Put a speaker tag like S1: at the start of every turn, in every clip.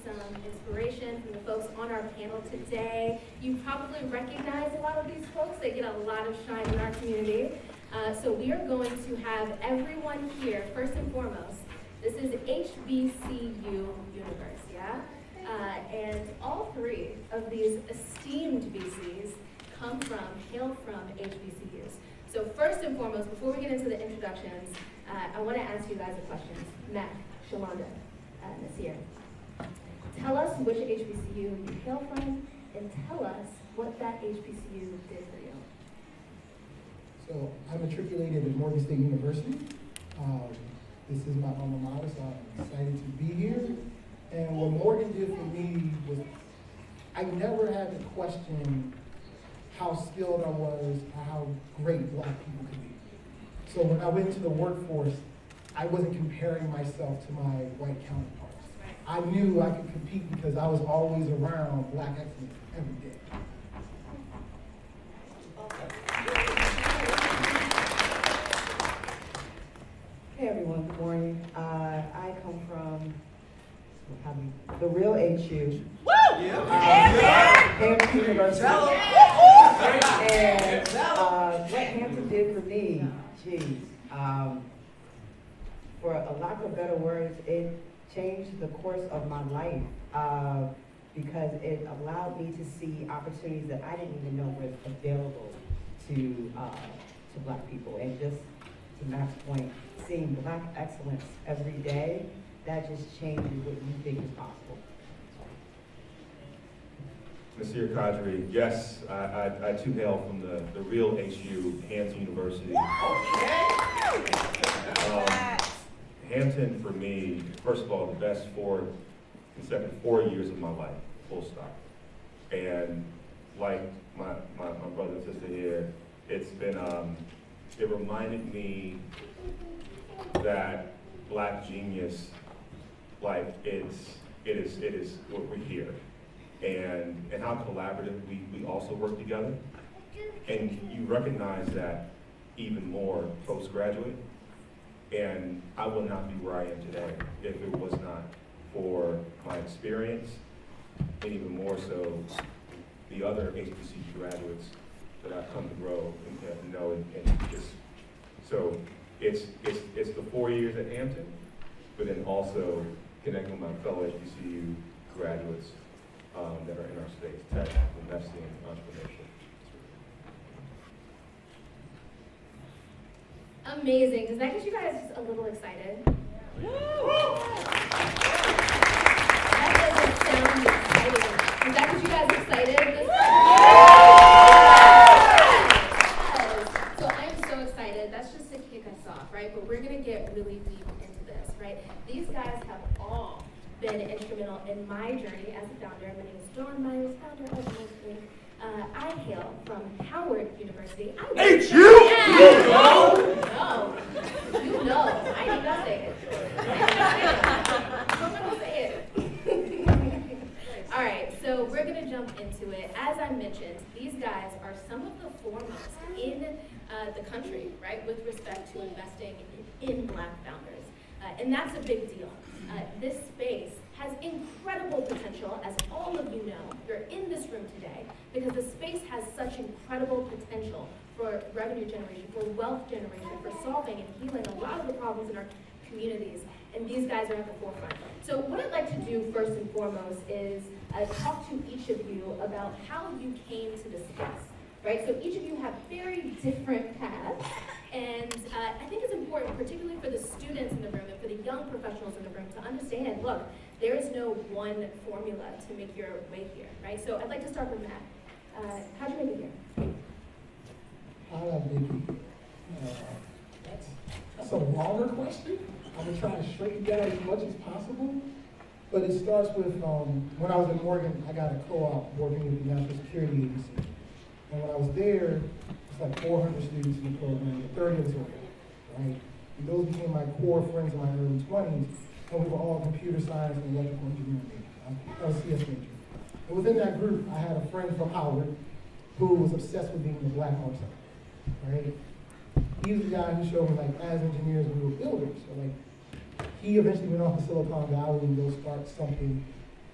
S1: some inspiration from the folks on our panel today. You probably recognize a lot of these folks. They get a lot of shine in our community. So we are going to have everyone here, first and foremost. This is HBCUniverse, yeah? And all three of these esteemed VCs hail from HBCUs. So first and foremost, before we get into the introductions, I want to ask you guys a question. Mac, Shalanda, Nasir, tell us which HBCU you hail from, and tell us what that HBCU did for you.
S2: So I matriculated at Morgan State University. This is my alma mater, so I'm excited to be here. And what Morgan did for me was, I never had to question how skilled I was or how great Black people could be. So when I went into the workforce, I wasn't comparing myself to my white counterparts. I knew I could compete because I was always around Black excellence every day.
S3: Hey everyone, good morning. I come from the real HU.
S4: Woo!
S3: Hampton University. And what Hampton did for me, geez, for a lack of better words, it changed the course of my life because it allowed me to see opportunities that I didn't even know were available to Black people. And just to Matt's point, seeing Black excellence every day, that just changes what you think is possible.
S5: Nasir Qadree, yes, I too hail from the real HU, Hampton University. Hampton for me, first of all, the best consecutive 4 years of my life, full stop. And like my brother and sister here, it's been, it reminded me that Black genius, like it is what we're here. And how collaborative we also work together. And you recognize that even more postgraduate. And I will not be where I am today if it was not for my experience, and even more so the other HBCU graduates that I've come to grow and know and just, so it's the 4 years at Hampton, but then also connecting with my fellow HBCU graduates that are in our space, tech, investing, entrepreneurship.
S1: Amazing. Does that get you guys a little excited? That doesn't sound exciting. Does that get you guys excited? So I'm so excited. That's just to kick us off, right? But we're going to get really deep into this, right? These guys have all been instrumental in my journey as a founder. My name is Dawn Myers, founder of RareBreed. I hail from Howard University.
S5: H.U.?
S1: No. You know. I did not say it. Someone will say it. All right, so we're going to jump into it. As I mentioned, these guys are some of the foremost in the country, right, with respect to investing in Black founders. And that's a big deal. This space has incredible potential, as all of you know. You're in this room today because the space has such incredible potential for revenue generation, for wealth generation, for solving and healing a lot of the problems in our communities. And these guys are at the forefront. So what I'd like to do first and foremost is talk to each of you about how you came to this space. Right? So each of you have very different paths, and I think it's important, particularly for the students in the room and for the young professionals in the room, to understand, look, there is no one formula to make your way here, right? So I'd like to start with Matt. How'd you make it here?
S2: How did I make it here? That's a longer question. I'm going to try to straighten down as much as possible. But it starts with, when I was in Morgan, I got a co-op working with the National Security Agency. And when I was there, it's like 400 students in the program, 30 of us were there, right? And those became my core friends in my early 20s, and we were all computer science and electrical engineering majors. I was a CS major. And within that group, I had a friend from Howard who was obsessed with being the Black Armstrong, right? He was the guy who showed me, like, as engineers, we were builders. So, like, he eventually went off to Silicon Valley and go start something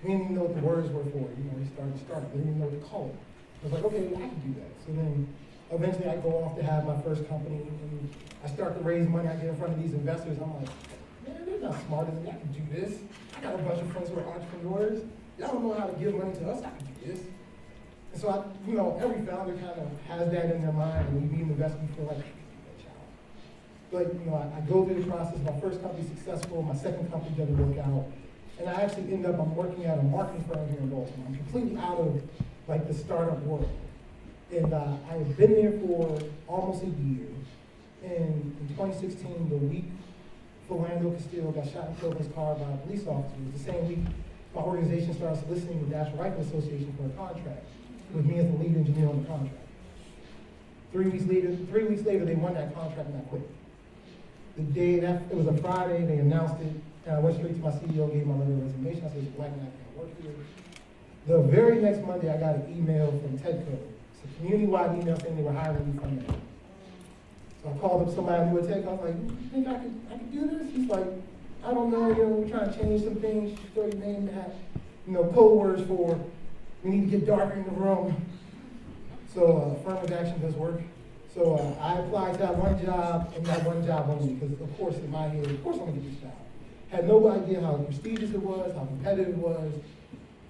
S2: We didn't even know what the words were for it. You know, we started, we didn't even know what to call it. I was like, okay, I can do that. So then eventually I go off to have my first company, and I start to raise money. I get in front of these investors. I'm like, man, they're not smarter than me. I can do this. I got a bunch of friends who are entrepreneurs. Y'all don't know how to give money to us. I can do this. And so every founder kind of has that in their mind, and you meet an investor, you feel like, I can do that, child. But, I go through the process. My first company's successful. My second company doesn't work out. And I actually I'm working at a marketing firm here in Baltimore. I'm completely out of, the startup world. And I had been there for almost a year. And in 2016, the week Philando Castillo got shot and killed in his car by a police officer, it was the same week my organization started soliciting the National Rifle Association for a contract, with me as the lead engineer on the contract. 3 weeks later, they won that contract and I quit. The day that, it was a Friday, they announced it, and I went straight to my CEO, gave my letter of resignation. I said, Black man, I can't work here. The very next Monday, I got an email from T.H.E.M. It's a community-wide email saying they were hiring me from there. So I called up somebody I knew at T.H.E.M. I was like, you think I could do this? He's like, I don't know, we're trying to change some things. You throw your name in that, code words for, we need to get darker in the room. So affirmative action does work. So I applied to that one job and that one job only, because of course in my head, of course I'm gonna get this job. Had no idea how prestigious it was, how competitive it was.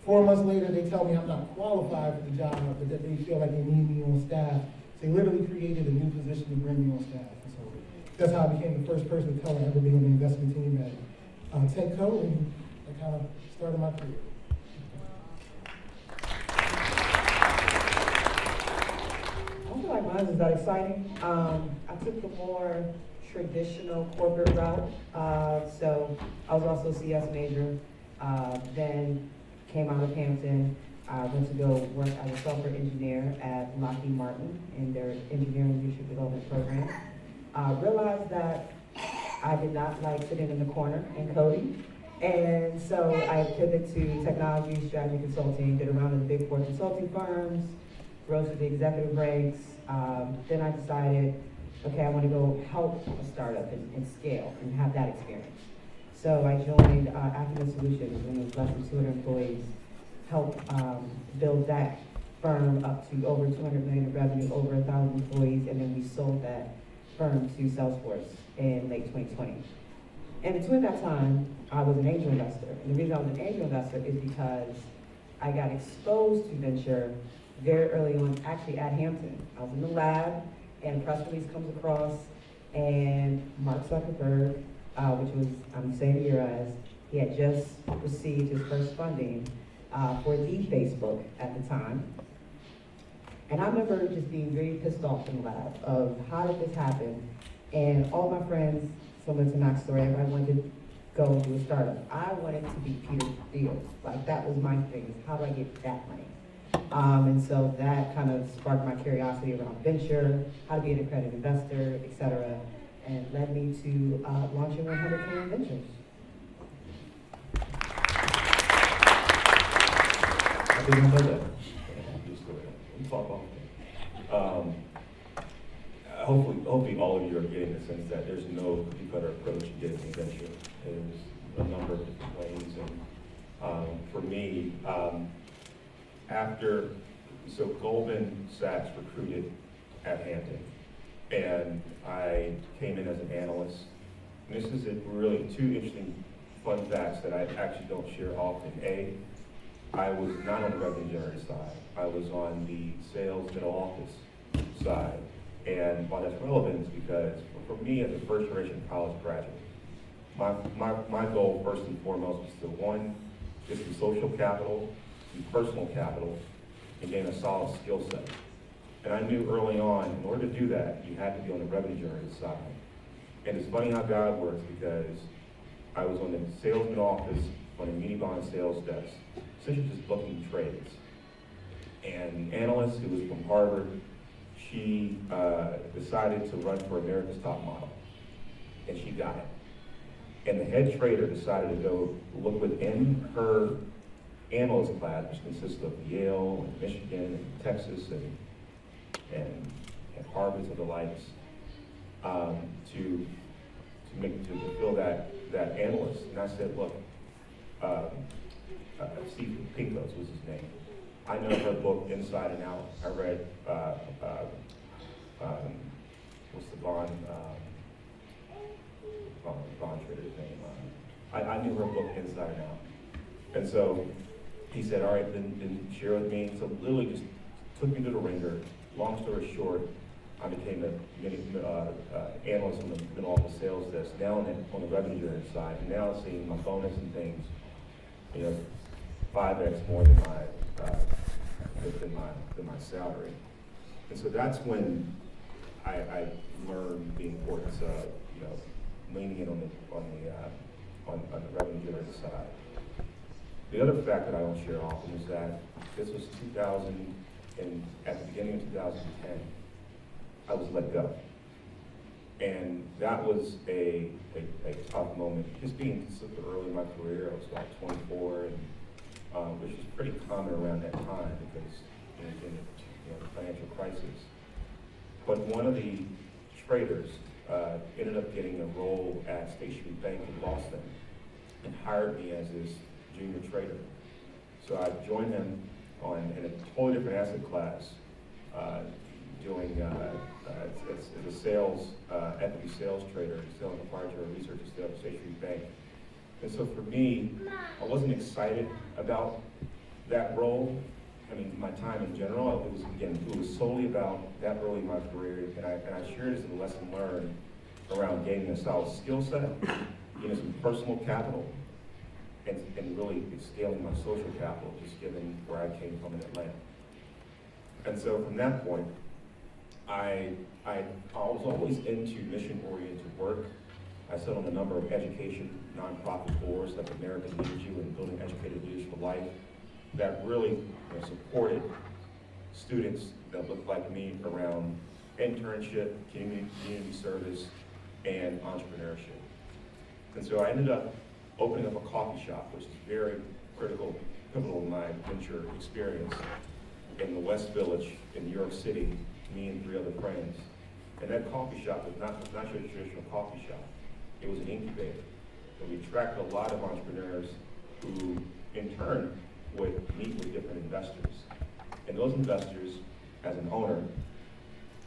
S2: 4 months later, they tell me I'm not qualified for the job, but that they feel like they need me on staff. So they literally created a new position to bring me on staff. And so that's how I became the first person of color ever being on the investment team at T.H.E.M, and that kind of started my career.
S3: I feel like mine is that exciting. I took the more traditional corporate route. So I was also a CS major, then came out of Hampton. I went to go work as a software engineer at Lockheed Martin in their engineering leadership development program. Realized that I did not like sitting in the corner and coding. And so I pivoted to technology, strategy consulting, did a round of the big four consulting firms, rose to the executive ranks. Then I decided, okay, I want to go help a startup and scale and have that experience. So I joined Acumen Solutions, when it was less than 200 employees, helped build that firm up to over 200 million in revenue, over 1,000 employees, and then we sold that firm to Salesforce in late 2020. And between that time, I was an angel investor. And the reason I was an angel investor is because I got exposed to venture very early on, actually at Hampton. I was in the lab, and a press release comes across, and Mark Zuckerberg, which was, I'm the same year as, he had just received his first funding for the Facebook at the time. And I remember just being very pissed off in the lab of how did this happen? And all my friends, similar to Mac's story, everybody wanted to go and do a startup. I wanted to be Peter Thiel. Like, that was my thing, is how do I get that money? And so that kind of sparked my curiosity around venture, how to be an accredited investor, et cetera, and led me to launching 100K Ventures.
S5: I didn't know that. We'll talk about that. Hopefully all of you are getting the sense that there's no cookie-cutter approach to getting a venture. There's a number of different ways. And for me, so Goldman Sachs recruited at Hampton, and I came in as an analyst. And this is really two interesting fun facts that I actually don't share often. I was not on the revenue generator side. I was on the sales middle office side. And why that's relevant is because for me as a first generation college graduate, my goal first and foremost was to, one, get some social capital, some personal capital, and gain a solid skill set. And I knew early on, in order to do that, you had to be on the revenue generator side. And it's funny how God works, because I was on the salesman office on a muni bond sales desk, essentially just booking trades. And the analyst who was from Harvard, she decided to run for America's Top Model, and she got it. And the head trader decided to go look within her analyst class, which consists of Yale and Michigan and Texas and Harvard and the likes, to fill that analyst. And I said, look, Steve Pinkos was his name. I know her book inside and out. I read, what's the bond trader's name? I knew her book inside and out. And so he said, all right, then share with me. So literally just took me to the ringer. Long story short, I became an analyst on the middle office sales desk, now on the revenue generating side, and now seeing my bonus and things, 5x more than my salary. And so that's when I learned the importance of leaning in on the revenue generating side. The other fact that I don't share often is that this was 2000, and at the beginning of 2010, I was let go. And that was a tough moment, just being super early in my career. I was about 24, and which is pretty common around that time because in the financial crisis. But one of the traders ended up getting a role at State Street Bank in Boston and hired me as his junior trader. So I joined him in a totally different asset class, doing as a sales, equity sales trader, selling proprietary research at State Street Bank. And so for me, I wasn't excited about that role. I mean, my time in general, it was solely about that early in my career, and I shared it as a lesson learned around gaining a solid skill set, some personal capital, and really scaling my social capital, just given where I came from in Atlanta. And so from that point, I was always into mission-oriented work. I sat on a number of education nonprofit boards like American Needs You and Building Educated Leaders for Life that really supported students that looked like me around internship, community service, and entrepreneurship. And so I ended up opening up a coffee shop, which is very pivotal in my venture experience in the West Village in New York City, me and 3 other friends. And that coffee shop was not your traditional coffee shop. It was an incubator. And we attracted a lot of entrepreneurs who, in turn, would meet with different investors. And those investors, as an owner,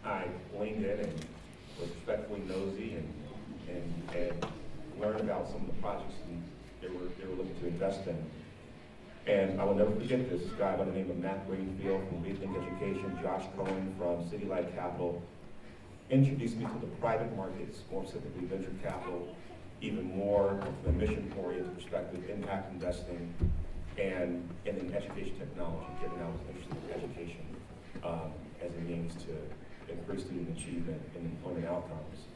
S5: I leaned in and was respectfully nosy and learned about some of the projects they were looking to invest in. And I will never forget this guy by the name of Matt Greenfield from Rethink Education, Josh Cohen from City Light Capital, introduced me to the private markets, more specifically venture capital, even more from a mission-oriented perspective, impact investing, and in education technology, given I was interested in education as a means to increase student achievement and employment outcomes.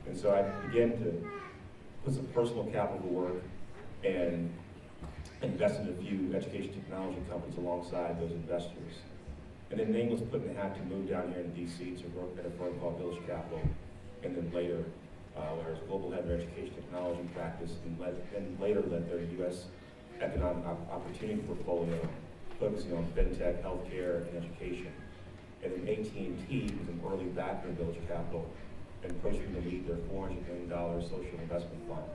S5: And so I began to put some personal capital to work and invest in a few education technology companies alongside those investors. And then name was put in the hat to move down here in DC to work at a firm called Village Capital, and then later, where I was global head of education technology practice, and later led their U.S. economic opportunity portfolio, focusing on fintech, healthcare, and education. And then AT&T was an early backer in Village Capital, and approached me to lead their $400 million social investment fund.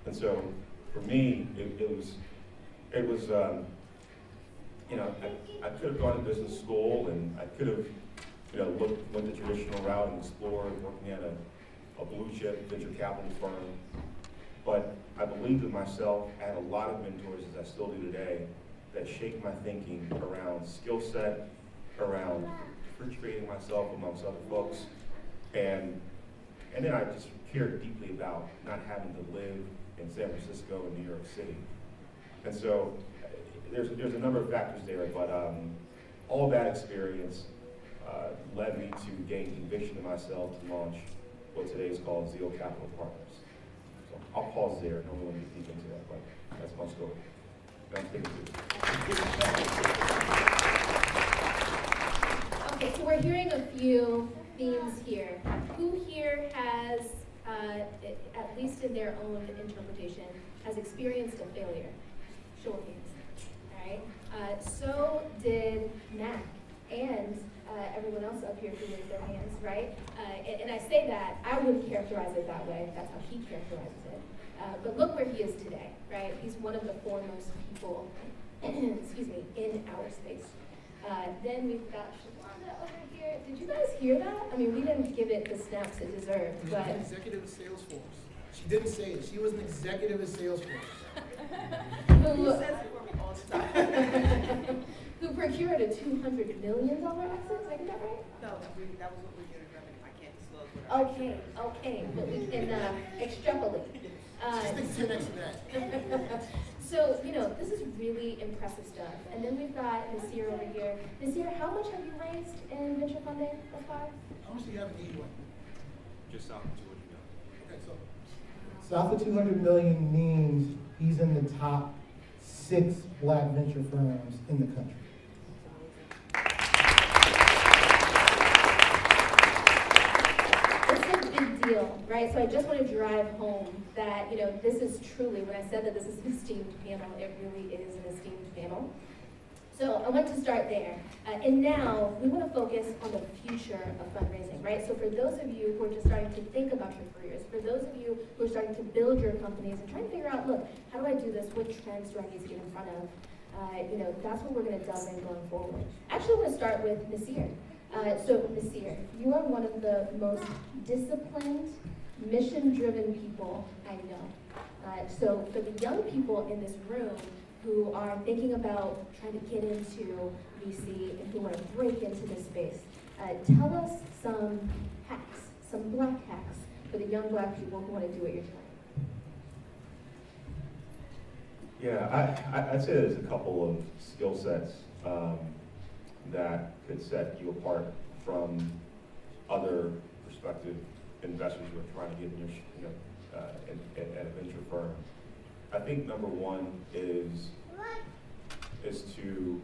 S5: And so, for me, I could have gone to business school, and I could have, went the traditional route and explored working at a blue chip venture capital firm. But I believed in myself. I had a lot of mentors, as I still do today, that shaped my thinking around skill set, around differentiating myself amongst other folks, and then I just cared deeply about not having to live in San Francisco and New York City. And so there's a number of factors there, but all that experience led me to gain conviction in myself to launch what today is called Zeal Capital Partners. So I'll pause there. I don't want to get deep into that, but that's my story.
S1: Okay, so we're hearing a few themes here. Who here has, at least in their own interpretation, has experienced a failure? Show of hands. All right. So did Mac and everyone else up here who raised their hands, right? And I say that, I wouldn't characterize it that way. That's how he characterizes it. But look where he is today, right? He's one of the foremost people, excuse me, in our space. Then we've got Shalanda over here. Did you guys hear that? I mean, we didn't give it the snaps it deserved, but
S2: Executive of Salesforce. She didn't say it. She was an executive at Salesforce.
S1: who procured a $200 million exit? Did I get that right?
S4: No, that was what we did in Germany. I can't disclose what
S1: Okay, but we can extrapolate.
S2: Just think 10x of that.
S1: So, this is really impressive stuff. And then we've got Nasir over here. Nasir, how much have you raised in venture funding thus far?
S2: How much do you have in EUA?
S6: Just south of 200 million.
S2: Okay, so south of 200 million means he's in the top 6 black venture firms in the country.
S1: It's a big deal, right? So I just want to drive home that, this is truly, when I said that this is an esteemed panel, it really is an esteemed panel. So I want to start there. And now we want to focus on the future of fundraising, right? So for those of you who are just starting to think about your careers, for those of you who are starting to build your companies and trying to figure out, look, how do I do this? What trends do I need to get in front of? That's what we're going to delve in going forward. Actually, I want to start with Nasir. So Nasir, you are one of the most disciplined, mission-driven people I know. So for the young people in this room who are thinking about trying to get into VC and who want to break into this space, tell us some hacks, some black hacks for the young black people who want to do what you're doing.
S5: Yeah, I'd say there's a couple of skill sets that could set you apart from other prospective investors who are trying to get in your, at a venture firm. I think number one is to,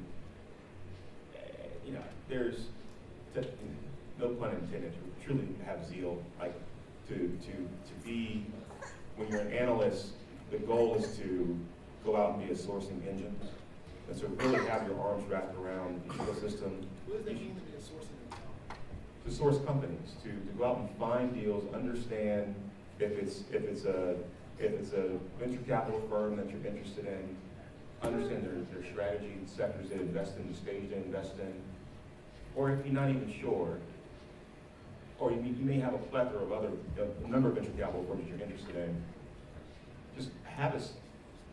S5: there's, no pun intended, to truly have zeal, like to be, when you're an analyst, the goal is to go out and be a sourcing engine, and so really have your arms wrapped around the ecosystem.
S2: What does that mean to be a source of income?
S5: To source companies, to go out and find deals, understand if it's a venture capital firm that you're interested in, understand their strategy, the sectors they invest in, the stage they invest in, or if you're not even sure, or you may have a plethora of other, a number of venture capital firms you're interested in, just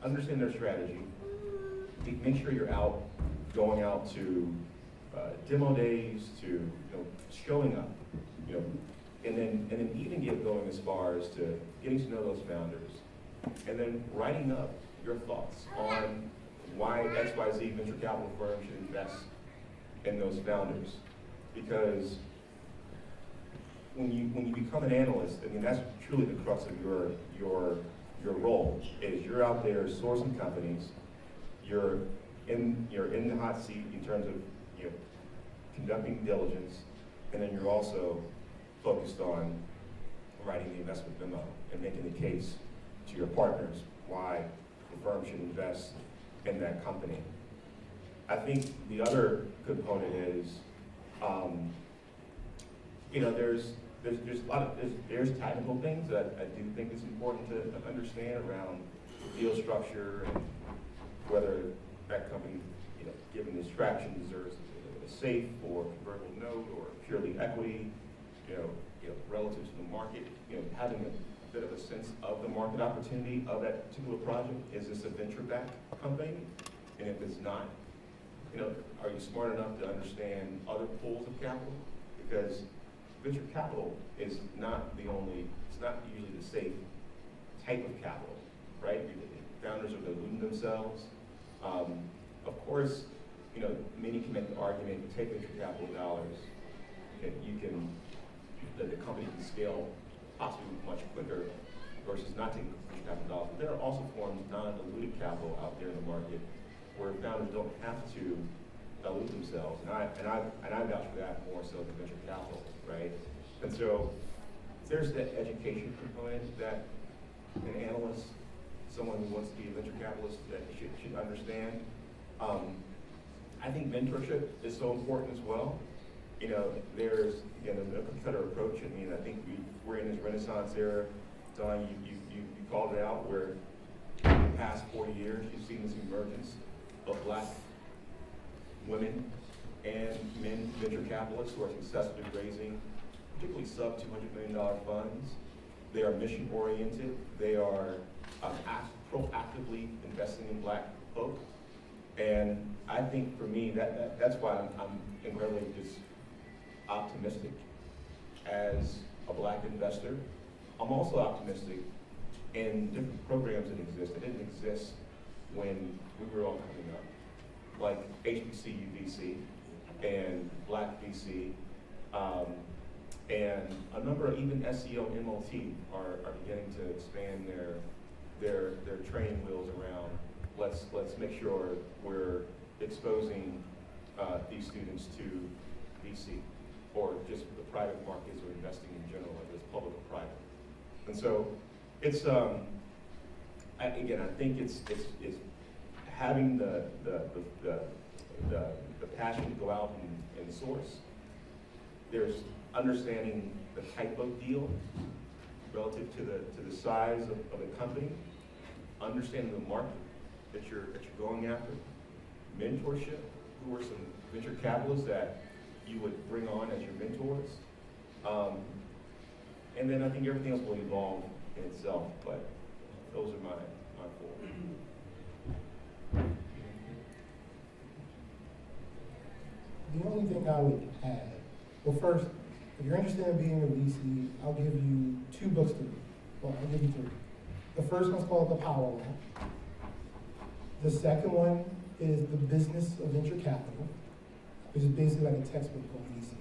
S5: understand their strategy, make sure you're going out to demo days, to showing up, and then even get going as far as to getting to know those founders, and then writing up your thoughts on why XYZ venture capital firm should invest in those founders. Because when you become an analyst, I mean, that's truly the crux of your role, is you're out there sourcing companies, you're in the hot seat in terms of conducting diligence, and then you're also focused on writing the investment memo and making the case to your partners why the firm should invest in that company. I think the other component is, there's technical things that I do think is important to understand around deal structure and whether that company, given the traction, deserves a safe or convertible note or purely equity, relative to the market, having a bit of a sense of the market opportunity of that particular project. Is this a venture-backed company? And if it's not, are you smart enough to understand other pools of capital? Because venture capital is not it's not usually the safe type of capital, right? Founders are deluding themselves. Of course, many can make the argument, you take venture capital dollars, and the company can scale possibly much quicker versus not taking venture capital dollars. But there are also forms of non-diluted capital out there in the market where founders don't have to dilute themselves, and I vouch for that more so than venture capital, right? And so there's that education component that an analyst, someone who wants to be a venture capitalist, that should understand. I think mentorship is so important as well. There's a cookie-cutter approach. I mean, I think we're in this Renaissance era Don, you called it out where in the past 40 years, you've seen this emergence of black women and men venture capitalists who are successfully raising particularly sub $200 million funds. They are mission oriented. They are proactively investing in black folk. And I think for me, that's why I'm incredibly just optimistic as a black investor. I'm also optimistic in different programs that exist that didn't exist when we were all coming up, like HBCUVC and Black VC, and a number of even SEO and MLT are beginning to expand their training wheels around. Let's make sure we're exposing these students to VC or just the private markets or investing in general, whether it's public or private. And so it's again, I think it's having the passion to go out and source. There's understanding the type of deal relative to the size of the company, understanding the market that you're going after, mentorship. Who are some venture capitalists that you would bring on as your mentors? And then I think everything else will evolve in itself, but those are my four.
S2: The only thing I would add, well, first, if you're interested in being a VC, I'll give you 2 books to read. Well, I'll give you 3. The first one's called The Power Law. The second one is The Business of Venture Capital, which is basically like a textbook on VC.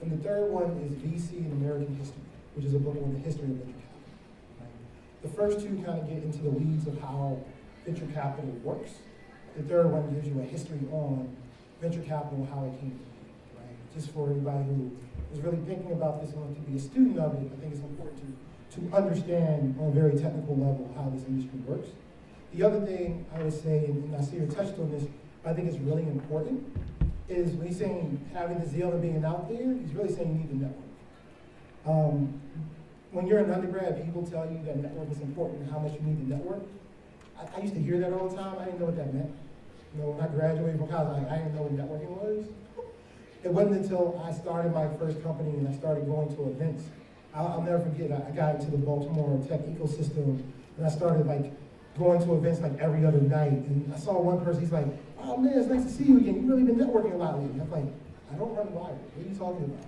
S2: And the third one is VC in American History, which is a book on the history of venture capital. Right? The first 2 kind of get into the weeds of how venture capital works. The third one gives you a history on venture capital, how it came to be, right? Just for everybody who is really thinking about this and wants to be a student of it, I think it's important to understand on a very technical level how this industry works. The other thing I would say, and Nasir touched on this, I think is really important, is when he's saying having the zeal and being out there, he's really saying you need to network. When you're an undergrad, people tell you that network is important and how much you need to network. I used to hear that all the time. I didn't know what that meant. You know, when I graduated from college, I didn't know what networking was. It wasn't until I started my first company and I started going to events. I'll never forget, I got into the Baltimore tech ecosystem and I started like going to events like every other night. And I saw one person, he's like, oh man, it's nice to see you again. You've really been networking a lot lately. I'm like, I don't run wires. What are you talking about?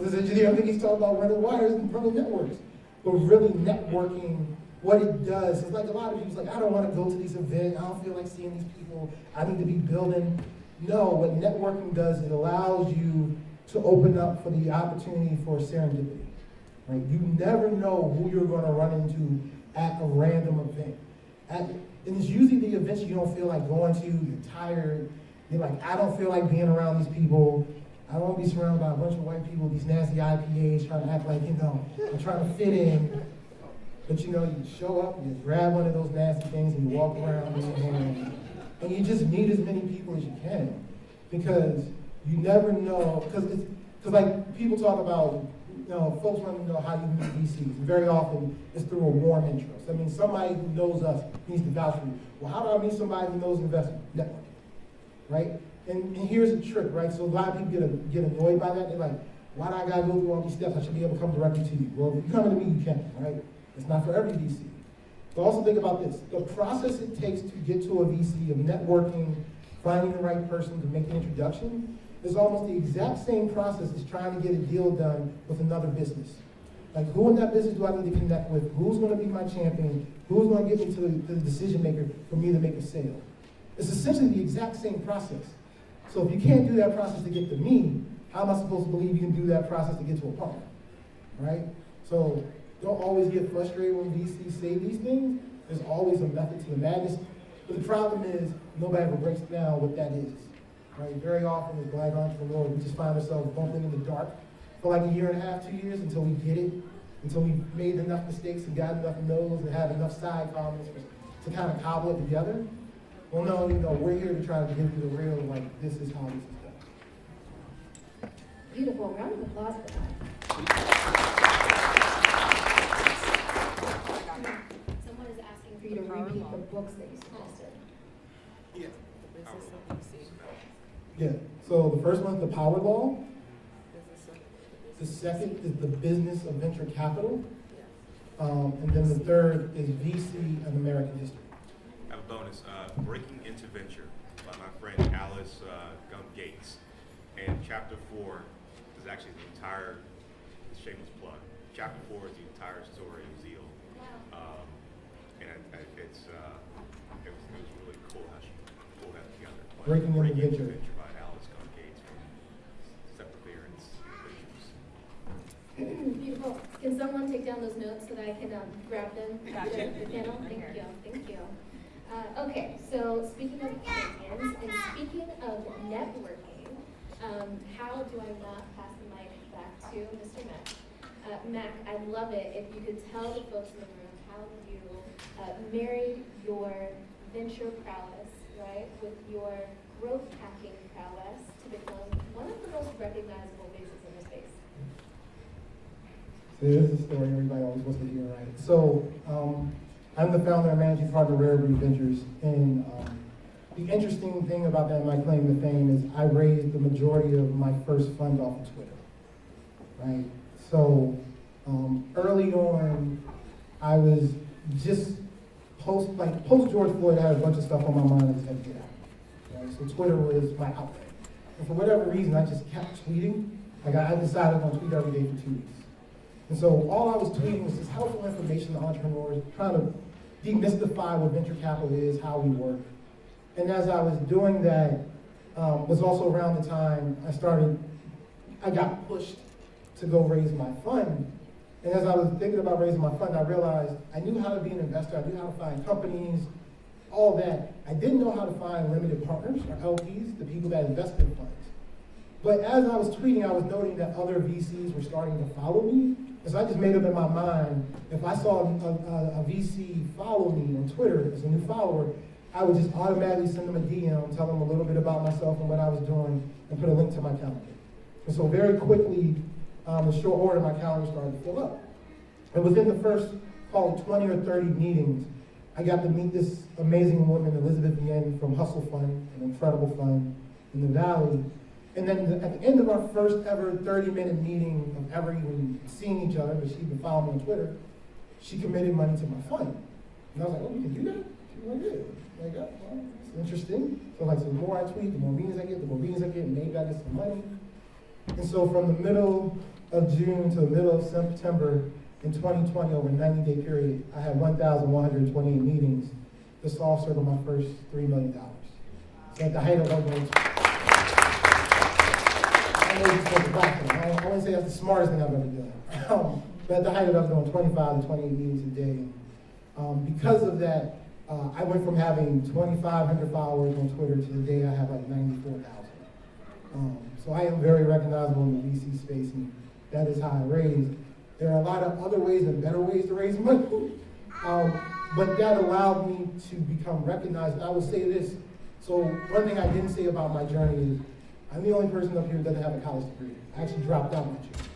S2: As an engineer, I think he's talking about running wires and running networks. But really networking, what it does is like a lot of people's like, I don't want to go to these events. I don't feel like seeing these people. I need to be building. No, what networking does, it allows you to open up for the opportunity for serendipity. Right? You never know who you're going to run into at a random event. And it's usually the events you don't feel like going to, you're tired, you're like, I don't feel like being around these people. I don't want to be surrounded by a bunch of white people, these nasty IPAs, trying to act like, you know, I'm trying to fit in. But you know, you show up, you grab one of those nasty things and you walk around and you just meet as many people as you can. Because you never know, because like people talk about, you know, folks want to know how you meet VCs. And very often it's through a warm interest. I mean, somebody who knows us needs to vouch for you. Well, how do I meet somebody who knows investment? Networking, right? And here's the trick, right? So a lot of people get annoyed by that. They're like, why do I gotta go through all these steps? I should be able to come directly to you. Well, if you come to me, you can, right? It's not for every VC. But also think about this. The process it takes to get to a VC of networking, finding the right person to make an introduction, is almost the exact same process as trying to get a deal done with another business. Like, who in that business do I need to connect with? Who's gonna be my champion? Who's gonna get me to the decision maker for me to make a sale? It's essentially the exact same process. So if you can't do that process to get to me, how am I supposed to believe you can do that process to get to a partner, right? So don't always get frustrated when VCs say these things. There's always a method to the madness. But the problem is, nobody ever breaks down what that is, right? Very often as black entrepreneurs, we just find ourselves bumping in the dark for like a year and a half, 2 years, until we get it, until we've made enough mistakes and got enough no's and have enough side comments to kind of cobble it together. Well, no, you know, we're here to try to give you the real, like, this is how this is done.
S1: Beautiful. Round of applause for that.
S2: Yeah, so the first one's the power law. The second is the business of venture capital. And then the third is VC and American history.
S6: I have a bonus, Breaking into Venture by my friend Alice Gum Gates. And chapter 4 is actually the entire, shameless plug, chapter 4 is the entire story of Zeal. And it was really cool how she pulled that together.
S2: Breaking into Venture.
S6: By Alice Gum Gates from Separate Clearance Ventures.
S1: Beautiful. Can someone take down those notes so that I can grab them after the panel? Thank you. Thank you. Okay, so speaking of champions and speaking of networking, how do I not pass the mic back to Mr. Mack? Mac, I'd love it if you could tell the folks in the room how you married your venture prowess, right, with your growth hacking prowess to become one of the most recognizable faces in the space.
S2: So this is a story everybody always wants to hear, right? So I'm the founder and managing partner of RareBreed Ventures, and the interesting thing about that, my claim to fame, is I raised the majority of my first fund off of Twitter, right? So early on, I was just post George Floyd, I had a bunch of stuff on my mind that had to get out, right? So Twitter was my outlet, and for whatever reason, I just kept tweeting. Like I decided on tweet every day for 2 weeks. And so all I was tweeting was just helpful information to entrepreneurs, trying to demystify what venture capital is, how we work. And as I was doing that, was also around the time I got pushed to go raise my fund. And as I was thinking about raising my fund, I realized I knew how to be an investor, I knew how to find companies, all that. I didn't know how to find limited partners, or LPs, the people that invest in funds. But as I was tweeting, I was noting that other VCs were starting to follow me. And so I just made up in my mind, if I saw a VC follow me on Twitter as a new follower, I would just automatically send them a DM, tell them a little bit about myself and what I was doing, and put a link to my calendar. And so very quickly, in short order, my calendar started to fill up. And within the first, call it 20 or 30 meetings, I got to meet this amazing woman, Elizabeth Yen from Hustle Fund, an incredible fund in the Valley. And then at the end of our first ever 30-minute meeting of ever even seeing each other, but she'd been following me on Twitter, she committed money to my fund. And I was like, oh, you can do that? She was like, yeah. Like, oh, well, it's interesting. So like, so the more I tweet, the more meetings I get, maybe I get some money. And so from the middle of June to the middle of September in 2020, over a 90-day period, I had 1,128 meetings to soft circle my first $3 million. So at the height of I wouldn't say that's the smartest thing I've ever done. But at the height of it, I was doing 25 to 28 meetings a day. Because of that, I went from having 2,500 followers on Twitter to the day I have like 94,000. So I am very recognizable in the VC space, and that is how I raise. There are a lot of other ways and better ways to raise money, but that allowed me to become recognized. And I will say this, so one thing I didn't say about my journey is, I'm the only person up here that doesn't have a college degree. I actually dropped out that year.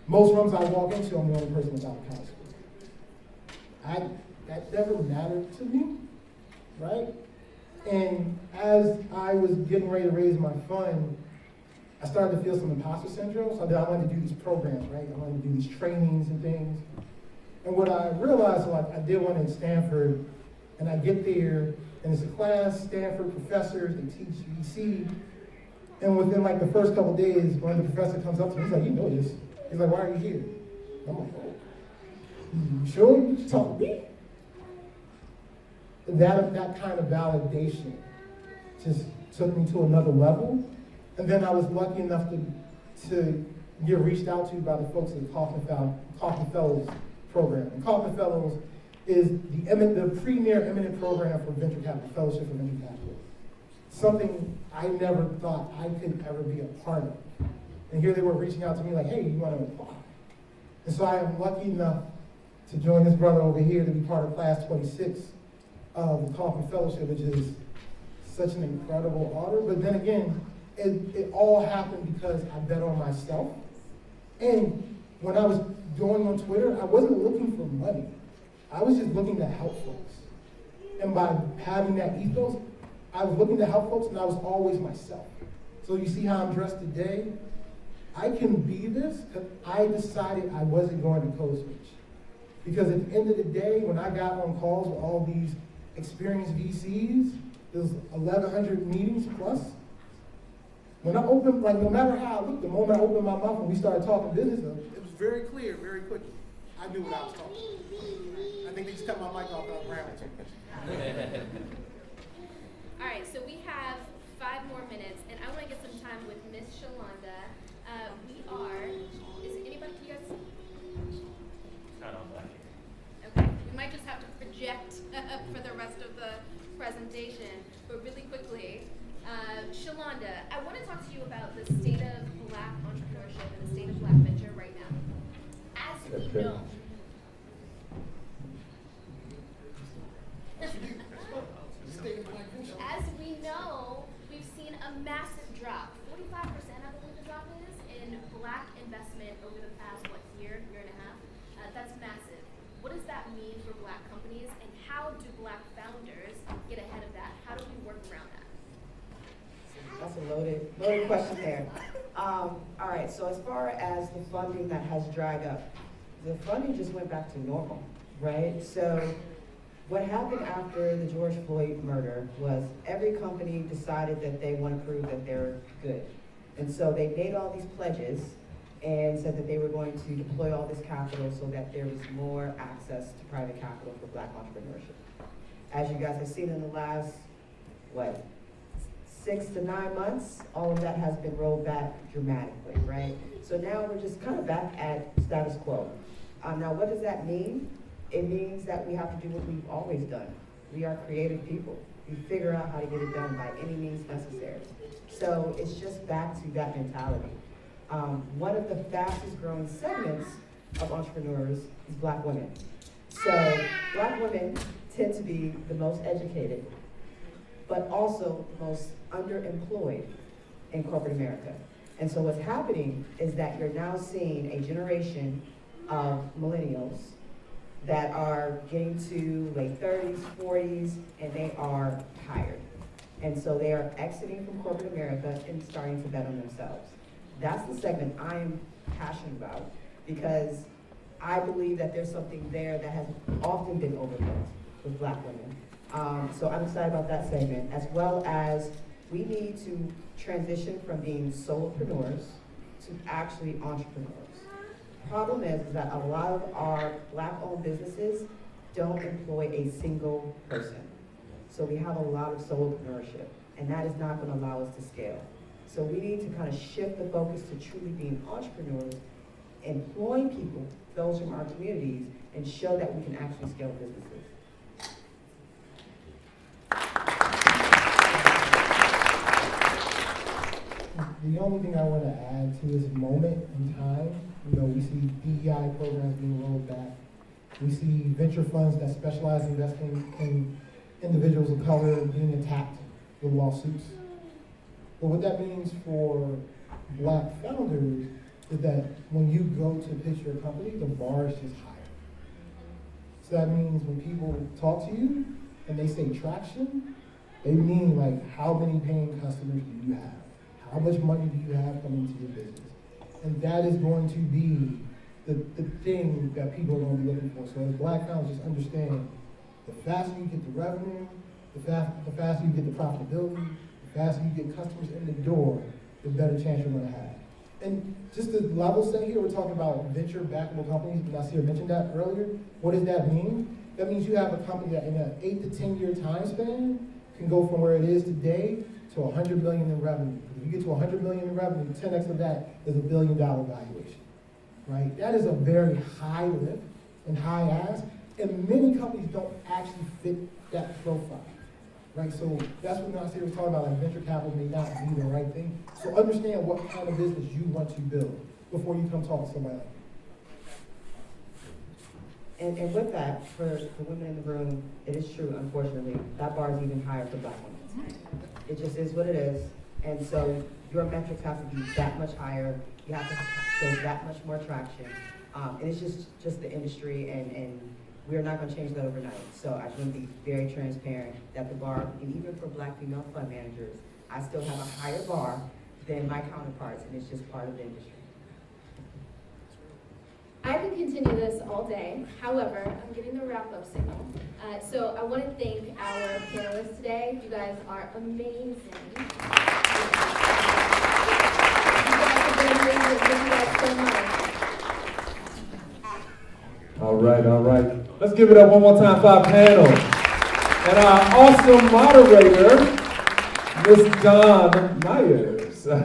S2: Most rooms I walk into, I'm the only person without a college degree. That never mattered to me, right? And as I was getting ready to raise my fund, I started to feel some imposter syndrome. So I wanted to do these programs, right? I wanted to do these trainings and things. And what I realized, so I did one in Stanford, and I get there, and it's a class, Stanford professors, they teach VC. And within like the first couple of days, one of the professors comes up to me, he's like, you know this. He's like, why are you here? I'm like, oh, you sure you talk to me? That kind of validation just took me to another level. And then I was lucky enough to get reached out to by the folks at the Kaufman Fellows program. And Kaufman Fellows is the premier eminent program for venture capital, fellowship for venture capital. Something I never thought I could ever be a part of. And here they were reaching out to me like, hey, you want to apply? And so I am lucky enough to join this brother over here to be part of class 26 of the Kaufman Fellowship, which is such an incredible honor. But then again, it all happened because I bet on myself. And when I was going on Twitter, I wasn't looking for money. I was just looking to help folks. And by having that ethos, I was looking to help folks, and I was always myself. So you see how I'm dressed today? I can be this because I decided I wasn't going to code switch. Because at the end of the day, when I got on calls with all these experienced VCs, there was 1,100 meetings plus. When I opened, like no matter how I looked, the moment I opened my mouth and we started talking business,
S7: It was very clear, very quickly. I knew what I was talking about. I think they just cut my mic off on ground too.
S1: All right, so we have 5 more minutes, and I want to get some time with Miss Shalanda. Is anybody, you guys?
S8: Not on black.
S1: Okay, we might just have to project for the rest of the presentation, but really quickly, Shalanda, I want to talk to you about the state of Black entrepreneurship and the state of Black venture right now. As we know, we've seen a massive drop, 45% I believe the drop is, in Black investment over the past, year and a half. That's massive. What does that mean for Black companies, and how do Black founders get ahead of that? How do we work around that?
S3: That's a loaded question there. All right, so as far as the funding that has dried up, the funding just went back to normal, right? So what happened after the George Floyd murder was every company decided that they want to prove that they're good. And so they made all these pledges and said that they were going to deploy all this capital so that there was more access to private capital for Black entrepreneurship. As you guys have seen in the last, 6 to 9 months, all of that has been rolled back dramatically, right? So now we're just kind of back at status quo. Now what does that mean? It means that we have to do what we've always done. We are creative people. We figure out how to get it done by any means necessary. So it's just back to that mentality. One of the fastest growing segments of entrepreneurs is Black women. So Black women tend to be the most educated, but also the most underemployed in corporate America. And so what's happening is that you're now seeing a generation of millennials that are getting to late 30s, 40s, and they are tired. And so they are exiting from corporate America and starting to bet on themselves. That's the segment I am passionate about, because I believe that there's something there that has often been overlooked with Black women. So I'm excited about that segment, as well as we need to transition from being solopreneurs to actually entrepreneurs. Problem is that a lot of our Black-owned businesses don't employ a single person. So we have a lot of solopreneurship, and that is not going to allow us to scale. So we need to kind of shift the focus to truly being entrepreneurs, employing people, those from our communities, and show that we can actually scale businesses.
S2: The only thing I want to add to this moment in time, we see DEI programs being rolled back. We see venture funds that specialize in investing in individuals of color being attacked with lawsuits. But what that means for Black founders is that when you go to pitch your company, the bar is just higher. So that means when people talk to you and they say traction, they mean like, how many paying customers do you have? How much money do you have coming to your business? And that is going to be the thing that people are going to be looking for. So as Black founders, just understand, the faster you get the revenue, the faster you get the profitability, the faster you get customers in the door, the better chance you're going to have. And just to level set here, we're talking about venture backable companies. Nasir mentioned that earlier. What does that mean? That means you have a company that in an 8 to 10 year time span can go from where it is today to 100 million in revenue. If you get to 100 million in revenue, 10x of that is $1 billion valuation, right? That is a very high lift and high ask, and many companies don't actually fit that profile, right? So that's what Nasir was talking about, like venture capital may not be the right thing. So understand what kind of business you want to build before you come talk to somebody like me.
S3: And with that, for the women in the room, it is true, unfortunately, that bar is even higher for Black women. It just is what it is. And so your metrics have to be that much higher. You have to show that much more traction. And it's just the industry, and we're not going to change that overnight. So I just want to be very transparent that the bar, and even for Black female fund managers, I still have a higher bar than my counterparts, and it's just part of the industry.
S1: I could continue this all day. However, I'm getting the wrap-up signal. So I want to thank our panelists today. You guys are amazing. You guys have been amazing. Thank you guys so much.
S9: All right. Let's give it up one more time for our panel. And our awesome moderator, Ms. Dawn Myers. All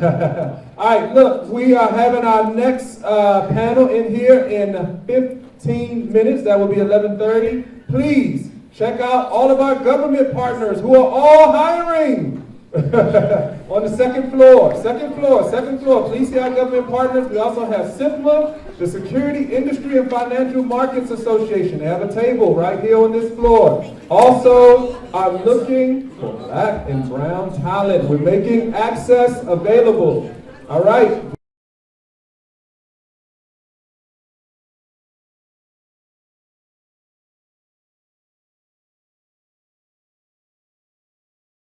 S9: right, look, we are having our next panel in here in 15 minutes. That will be 11:30. Please check out all of our government partners who are all hiring. On the second floor. Please see our government partners. We also have SIFMA, the Security Industry and Financial Markets Association. They have a table right here on this floor. Also, are looking for Black and brown talent. We're making access available. All right.